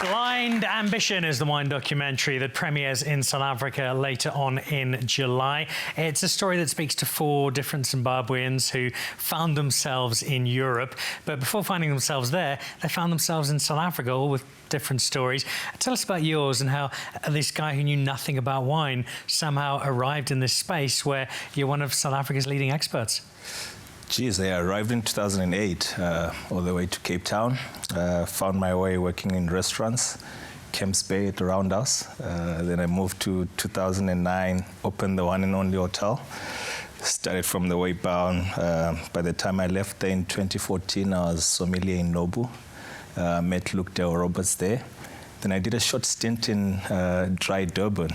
Blind Ambition is the wine documentary that premieres in South Africa later on in July. It's a story that speaks to 4 different Zimbabweans who found themselves in Europe, but before finding themselves there, they found themselves in South Africa, all with different stories. Tell us about yours and how this guy who knew nothing about wine somehow arrived in this space where you're one of South Africa's leading experts. Geez, I arrived in 2008, all the way to Cape Town. Found my way working in restaurants, Camps Bay at the Roundhouse. Then I moved to 2009, opened the one and only hotel. Started from the way down. By the time I left there in 2014, I was sommelier in Nobu. Met Luke Dale Roberts there. Then I did a short stint in dry Durban,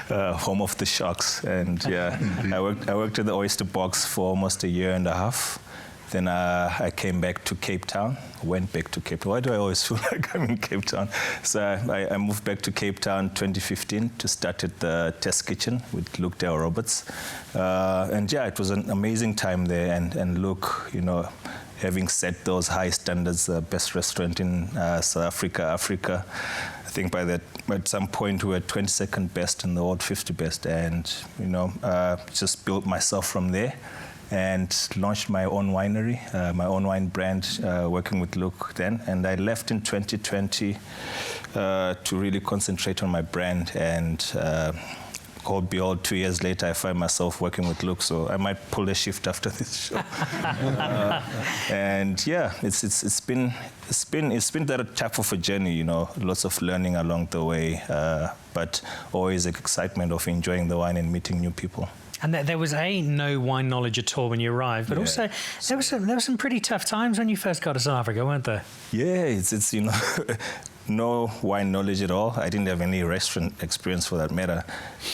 home of the sharks. And yeah, I worked at the Oyster Box for almost a year and a half. Then I came back to Cape Town, went back to Cape Town. Why do I always feel like I'm in Cape Town? So I moved back to Cape Town 2015 to start at the Test Kitchen with Luke Dale Roberts. And yeah, it was an amazing time there. And Luke, having set those high standards, the best restaurant in South Africa. I think at some point we were 22nd best in the world, 50 best, and just built myself from there and launched my own winery, my own wine brand, working with Luke then. And I left in 2020 to really concentrate on my brand, and behold, 2 years later, I find myself working with Luke, so I might pull a shift after this show. And yeah, it's been that type of a journey, lots of learning along the way, but always the excitement of enjoying the wine and meeting new people. And there was no wine knowledge at all when you arrived, but also there were some pretty tough times when you first got to South Africa, weren't there? Yeah, it's no wine knowledge at all. I didn't have any restaurant experience for that matter.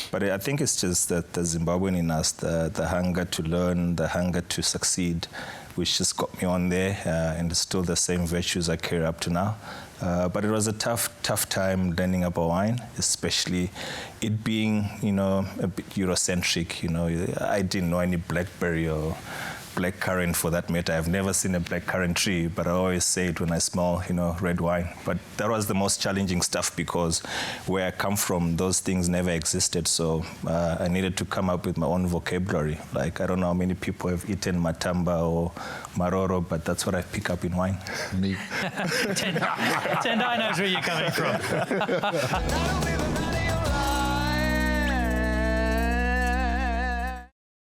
But I think it's just that the Zimbabwean in us, the hunger to learn, the hunger to succeed, which just got me on there, and it's still the same virtues I carry up to now. But it was a tough time learning about wine, especially it being, a bit Eurocentric. I didn't know any blackberry or blackcurrant for that matter. I've never seen a blackcurrant tree, but I always say it when I smell, red wine. But that was the most challenging stuff because where I come from, those things never existed. So I needed to come up with my own vocabulary. Like, I don't know how many people have eaten matamba or maroro, but that's what I pick up in wine. Me. Tendai knows where you're coming from.